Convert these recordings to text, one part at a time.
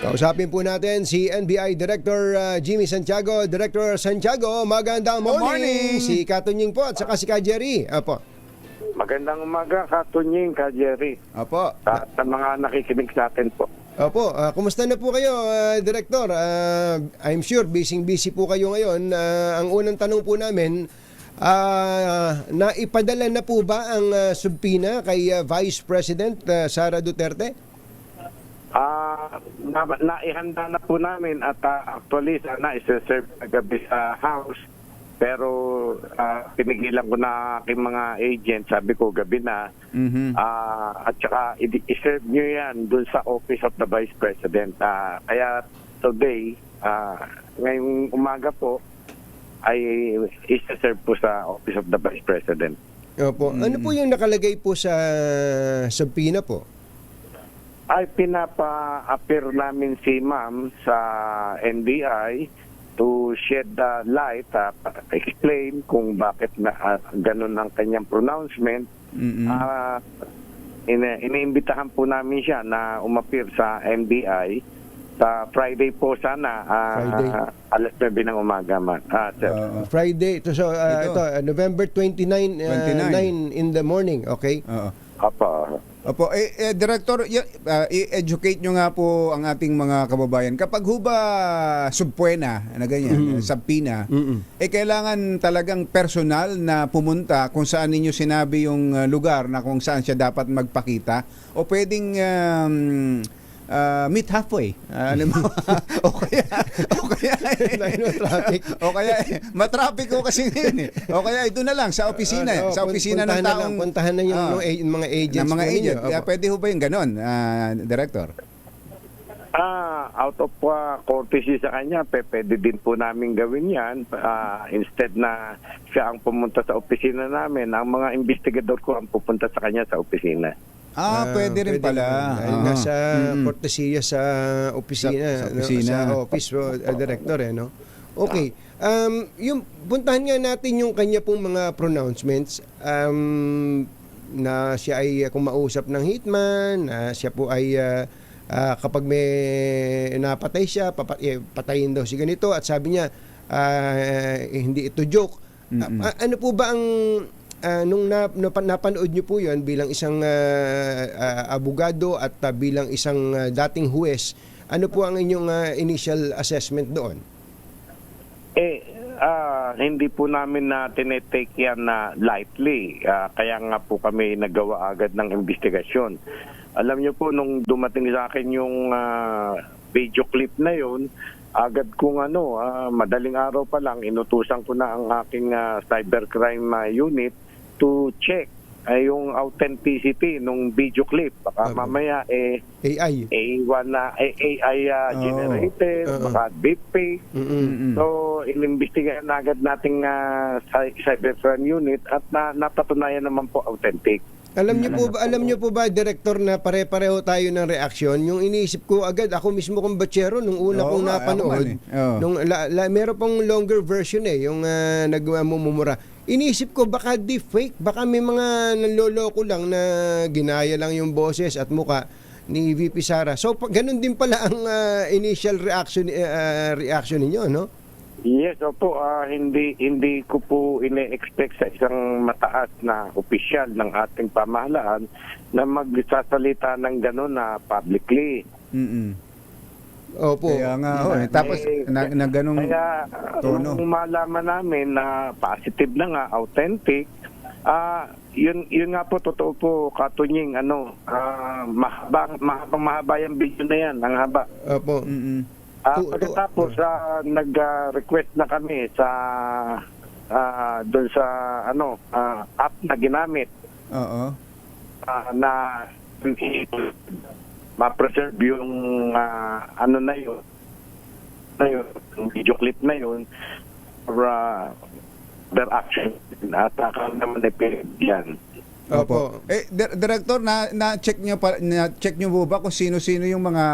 Kausapin po natin si NBI Director Jimmy Santiago. Director Santiago, magandang morning. Si Katunying po at saka si Ka Jerry. Apo. Magandang umaga, Katunying, Ka Jerry. Apo. Sa mga nakikinig sa atin po. Opo, kumusta na po kayo, Director? I'm sure busy po kayo ngayon. Ang unang tanong po namin, naipadala na po ba ang subpoena kay Vice President Sara Duterte? Naihanda na po namin at actually sana isa-serve gabi sa House. Pero pinigilan ko na aking mga agent, sabi ko gabi na. At saka i-serve nyo yan dun sa Office of the Vice President. Kaya today, ngayong umaga po, ay isa-serve po sa Office of the Vice President. Opo. Ano po yung nakalagay po sa subpoena po? Ay pinapa-appear namin si Ma'am sa NBI to shed the light, explain kung bakit na ganun ang kanyang pronouncement. Iniimbitahan po namin siya na umapir sa NBI sa Friday po sana, Friday. alas 9 ng umaga. Friday, ito November 29 in the morning, okay? Opo, Director, i-educate nyo nga po ang ating mga kababayan. Kapag ho ba subpoena na ganyan, subpoena, kailangan talagang personal na pumunta kung saan ninyo sinabi yung lugar na kung saan siya dapat magpakita, o pwedeng meet halfway. o kaya matraffic ko kasi ngayon O kaya ito na lang sa opisina, sa opisina ng taong puntahan na yung mga agents. Ng mga agent. Pwede ho ba yung ganon, Director? Out of courtesy sa kanya, pwede din po namin gawin yan. Instead na siya ang pumunta sa opisina namin, ang mga investigador ko ang pupunta sa kanya sa opisina. Pwede rin pala. Nasa kortesiya sa opisina, sa office director no? Okay. Yung puntahan nga natin yung kanya pong mga pronouncements, na siya ay kumausap ng hitman, na siya po ay kapag may napatay siya, patayin daw si ganito, at sabi niya hindi ito joke. Ano po ba ang nung napanood niyo po yun bilang isang abogado at bilang isang dating huwes, ano po ang inyong initial assessment doon? Hindi po namin na tinetake yan na lightly. Kaya nga po kami nagawa agad ng investigasyon. Alam niyo po, nung dumating sa akin yung video clip na yun, agad kong madaling araw pa lang, inutusan ko na ang aking cybercrime unit to check yung authenticity nung video clip. Baka mamaya AI generated, baka deepfake. So inimbestigahan na agad nating cybercrime unit at napatunayan naman po authentic. Alam niyo po ba, Director, na pare-pareho tayo ng reaksyon? Yung iniisip ko agad, ako mismo kong batsero nung una kong napanood, nung meron pong longer version yung nagmumura. Iniisip ko baka deepfake, baka may mga nanloloko lang na ginaya lang yung boses at muka ni VP Sara. So ganun din pala ang initial reaction ninyo, no? Yes, opo. Hindi ko po ine-expect sa isang mataas na opisyal ng ating pamahalaan na magsasalita ng gano'n na publicly. Opo. Kaya nga, tapos na ganung tono. Kung malaman namin na positive na nga, authentic, yun nga po, totoo po, Katunying, mahaba yung video na yan, ang haba. Opo. Pagkatapos, nag-request na kami sa doon sa app na ginamit. Na ma-preserve yung na yun, yung video clip na yun para their action at naman yan. Opo. Director, na-check nyo po ba kung sino-sino yung mga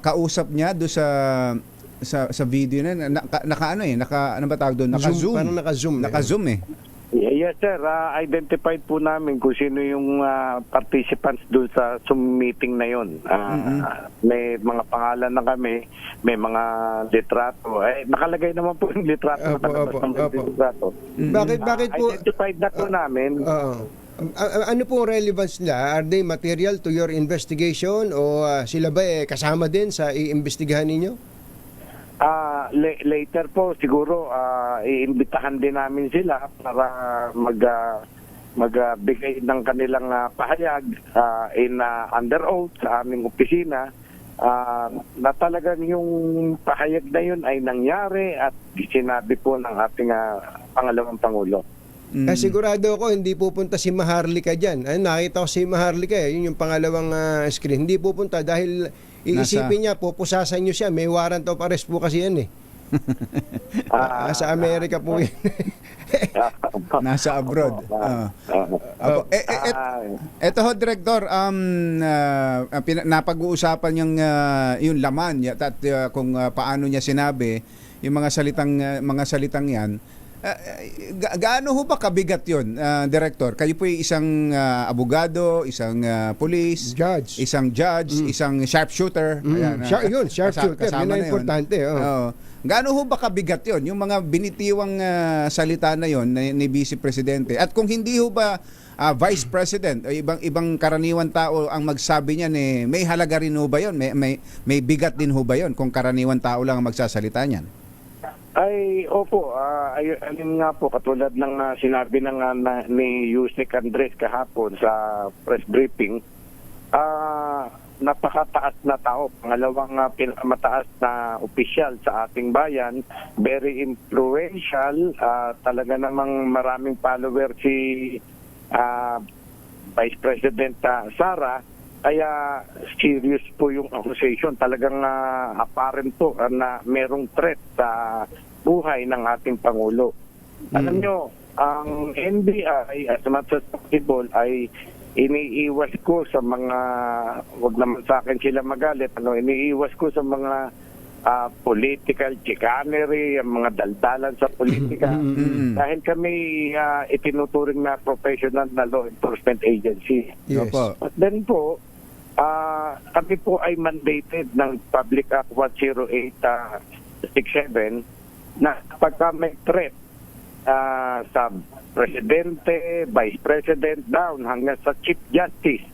kausap niya do sa video na ano ba tawag doon? Naka-zoom. Parang naka-zoom. Naka-zoom Yes, sir. Identified po namin kung sino yung participants doon sa Zoom meeting na yun. May mga pangalan na kami, may mga litrato. Nakalagay naman po yung litrato. Litrato. Bakit po? Identified na po namin. Ano po relevance nila? Are they material to your investigation o sila ba kasama din sa iimbestigahan ninyo? Later po siguro iimbitahan din namin sila para magbigay ng kanilang pahayag under oath sa aming opisina na talagang yung pahayag na yun ay nangyari at sinabi po ng ating pangalawang Pangulo. Sigurado ako hindi pupunta si Maharlika dyan. Nakita ko si Maharlika, yun yung pangalawang screen. Hindi pupunta dahil iisipin niya, pupusasan niyo siya. May warrant of arrest po kasi yan eh. Sa Amerika po yun. Nasa abroad. Ito ho, Director, napag-uusapan yung laman at kung paano niya sinabi yung mga salitang yan. Gaano ho ba kabigat yun, Director? Kayo po yung isang abogado, isang police, isang judge, isang sharpshooter. Yun, sharpshooter. Yun ang importante. Gaano ho ba kabigat yun? Yung mga binitiwang salita na yun ni Vice Presidente. At kung hindi ho ba Vice President o ibang karaniwan tao ang magsabi niyan, may halaga rin ho ba yun? May bigat din ho ba yun kung karaniwan tao lang ang magsasalita niyan? Opo. Ayun nga po, katulad ng sinabi ni Yusek Andres kahapon sa press briefing, napakataas na tao, pangalawang pinakamataas na opisyal sa ating bayan, very influential, talaga namang maraming follower si Vice President Sara, kaya serious po yung accusation. Talagang apparent po na merong threat sa buhay ng ating Pangulo. Alam nyo, ang NBI as much as possible ay iniiwas ko sa mga, wag naman sa akin sila magalit, iniiwas ko sa mga political chicanery, ang mga daldalan sa politika. Dahil kami itinuturing na professional na law enforcement agency. Yes. But then po, kami po ay mandated ng Public Act 10867 na pagka may threat sa Presidente, Vice President, down hanggang sa Chief Justice.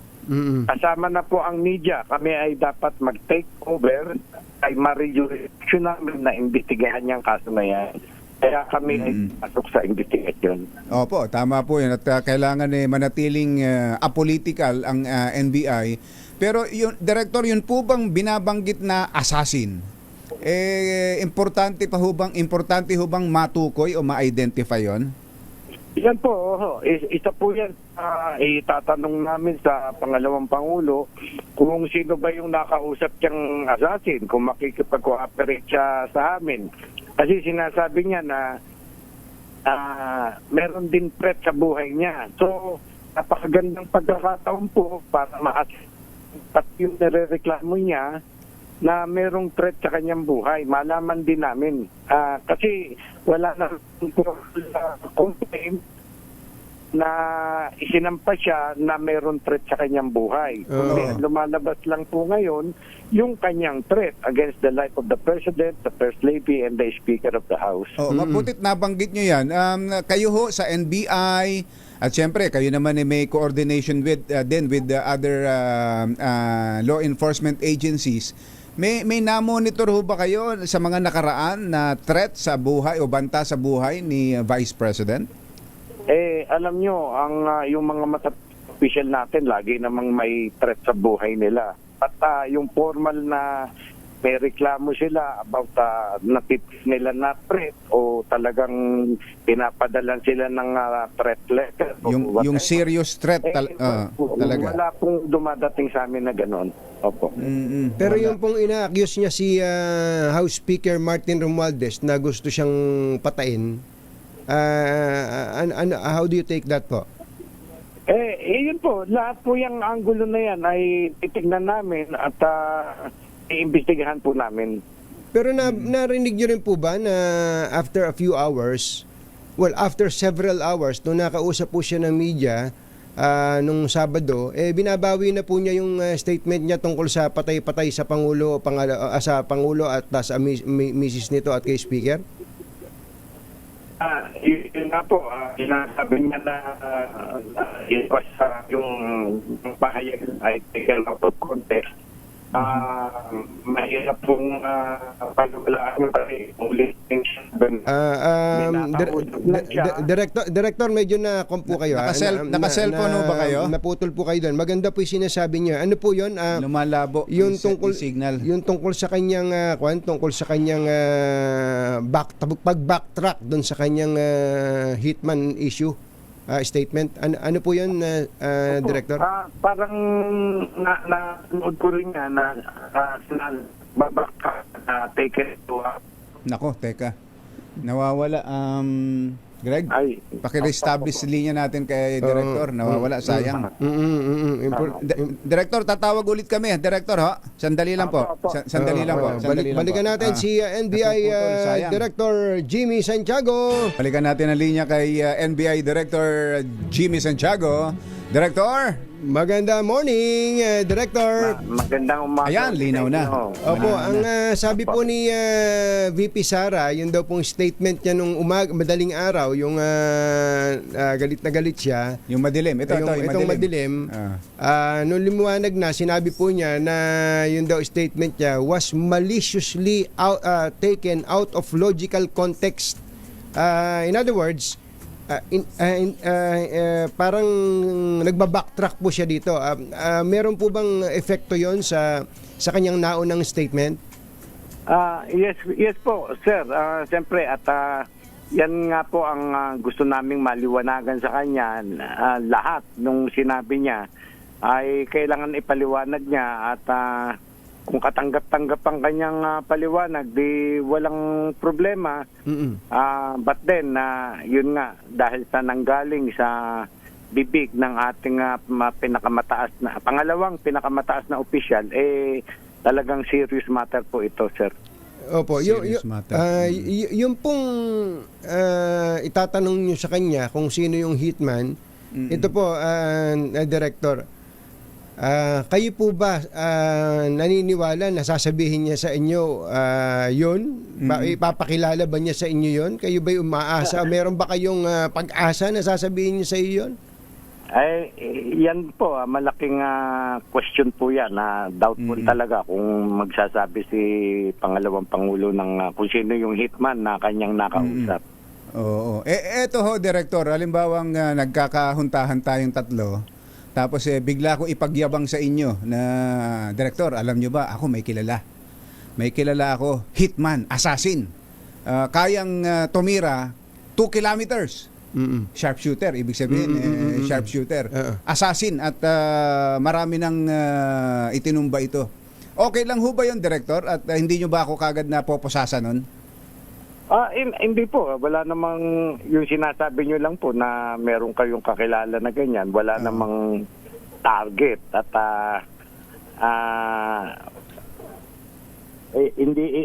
Kasama na po ang media. Kami ay dapat mag-take over, ay ma-rejurisdiction namin na imbestigahan niyang kaso na yan. Kaya kami ay pasok sa investigation. Opo, tama po yun. At kailangan manatiling apolitical ang NBI. Pero yun, Director, yun po bang binabanggit na assassin? Importante ho bang matukoy o ma-identify yon? Yan po, isa po yan. Itatanong namin sa pangalawang Pangulo kung sino ba yung nakausap niyang assassin, kung makikipag-cooperate siya sa amin. Kasi sinasabi niya na meron din threat sa buhay niya. So, napakagandang pagkakataon po para at yung nare-reklamo niya na merong threat sa kanyang buhay. Malaman din namin. Kasi wala na complaint na isinampa siya na merong threat sa kanyang buhay. Kundi lumalabas lang po ngayon yung kanyang threat against the life of the President, the First Lady, and the Speaker of the House. Mabutit nabanggit nyo yan. Kayo ho sa NBI, at siyempre kayo naman may coordination with the other law enforcement agencies. May na-monitor ho ba kayo sa mga nakaraan na threat sa buhay o banta sa buhay ni Vice President? Alam nyo, yung mga official natin, lagi namang may threat sa buhay nila. At yung formal na may reklamo sila about natipis nila na threat o talagang pinapadalan sila ng threat letter. Yung serious threat talaga. Wala pong dumadating sa amin na gano'n. Opo. Pero yung pong ina-accuse niya si House Speaker Martin Romualdez na gusto siyang patain, how do you take that po? Yun po, lahat po yung angulo na yan ay titignan namin at iimbestigahan po namin. Pero narinig niyo rin po ba na after a few hours, Well, after several hours, nung nakausap po siya ng media, nung Sabado, binabawi na po niya yung statement niya tungkol sa patay-patay sa Pangulo, sa Pangulo at sa Mrs. nito at kay Speaker. Yun nga po, sinasabi niya na yung pahayag ay taken out of context. Mahirap pong palulaan yung ulit Director, medyo na-kompo kayo. Naka-cellphone ba kayo? Naputol po kayo doon. Maganda po yung sinasabi niya. Ano po yun? Lumalabo yung tungkol, signal. Yung tungkol sa kanyang pag-backtrack doon sa kanyang hitman issue. Statement. Ano po yun, Director? Parang nanood ko rin nga na take it to Nako, teka. Nawawala. Greg, paki-reestablish linya natin kay Director. Nawawala, sayang. Director, tatawag ulit kami. Director, ha? Sandali lang po. Sandali lang po. Balikan natin si NBI Director Jimmy Santiago. Balikan natin ang linya kay NBI Director Jimmy Santiago. Director! Magandang morning, Director. Magandang umaga. Ayan, linaw na. Opo, ang sabi po ni VP Sara, yun daw pong statement niya nung madaling araw, yung galit na galit siya. Yung madilim. Itong madilim. Nung limuwanag na, sinabi po niya na yun daw statement niya was maliciously taken out of logical context. In other words, parang nagba-backtrack po siya dito. Meron po bang epekto yon sa kanyang naunang statement? Yes po, sir. Siyempre, at yan nga po ang gusto naming maliwanagan sa kanya. Lahat nung sinabi niya ay kailangan ipaliwanag niya at kung katanggap-tanggap ang kanyang paliwanag, di walang problema. But then, yun nga, dahil sa nanggaling sa bibig ng ating pangalawang pinakamataas na opisyal, talagang serious matter po ito, sir. Opo, yung pong itatanong nyo sa kanya kung sino yung hitman, ito po, Director, kayo po ba naniniwala na sasabihin niya sa inyo yun? Ipapakilala ba niya sa inyo yun? Kayo ba'y umaasa? Meron ba kayong pag-asa na sasabihin niya sa iyo yun? Yan po, malaking question po yan. Doubtful talaga kung magsasabi si pangalawang Pangulo ng kung sino yung hitman na kanyang nakausap. Oo. Eto ho, Director, halimbawang nagkakahuntahan tayong tatlo. Tapos bigla ko ipagyabang sa inyo na, Director, alam nyo ba, ako may kilala. May kilala ako, hitman, assassin. Kayang tumira 2 kilometers. Sharpshooter, ibig sabihin, sharpshooter. Assassin at marami nang itinumba ito. Okay lang ho ba yun, Director? At hindi nyo ba ako kagad na poposasa nun? Hindi po. Wala namang yung sinasabi nyo lang po na meron kayong kakilala na ganyan. Wala namang target. At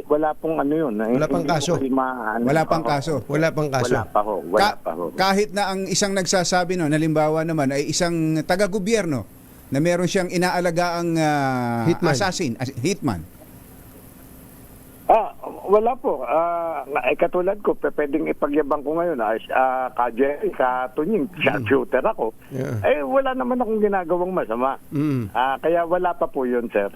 wala pong ano yun. Wala pang kaso. Wala pang kaso. Wala pang kaso. Wala pa ho. Kahit na ang isang nagsasabi nun, halimbawa naman, ay isang taga-gobyerno na meron siyang inaalagaang assassin, hitman. Wala po. Katulad ko, pwedeng ipagyabang ko ngayon. Ka-Jerry, ka-Tunying, shooter ako. Yeah. Wala naman akong ginagawang masama. Kaya wala pa po yun, sir.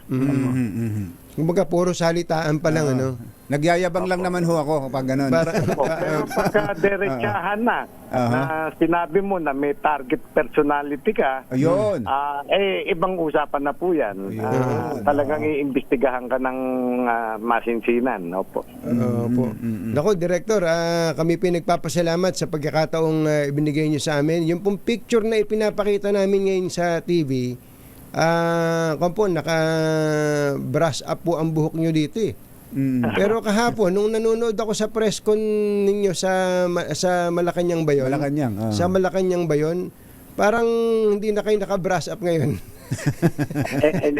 Kumbaga, puro salitaan pa lang, ano? Nagyayabang lang naman ho ako kapag gano'n. Pero pagka diretsahan na, na sinabi mo na may target personality ka, ayun. Ibang usapan na po yan. Talagang iimbestigahan ka ng masinsinan. Opo. Opo. Nako, Director, kami pinagpapasalamat sa pagkakataong ibinigay niyo sa amin. Yung pong picture na ipinapakita namin ngayon sa TV, naka-brush up po ang buhok niyo dito eh. Pero kahapon nung nanonood ako sa press con ninyo sa Malacanang ba yun? Malacanang. Sa Malacanang ba yun? Parang hindi na kayo naka-brush up ngayon.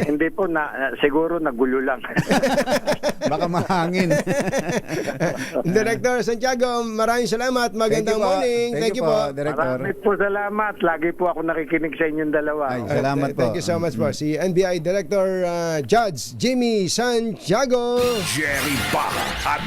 Hindi po, siguro nagulo lang. Baka mahangin. Director Santiago, maraming salamat. Magandang morning. Thank you po, Director. Marami po salamat. Lagi po ako nakikinig sa inyong dalawa. Ay, salamat po. Thank you so much po. Si NBI Director Judge Jimmy Santiago. Jerry Baka at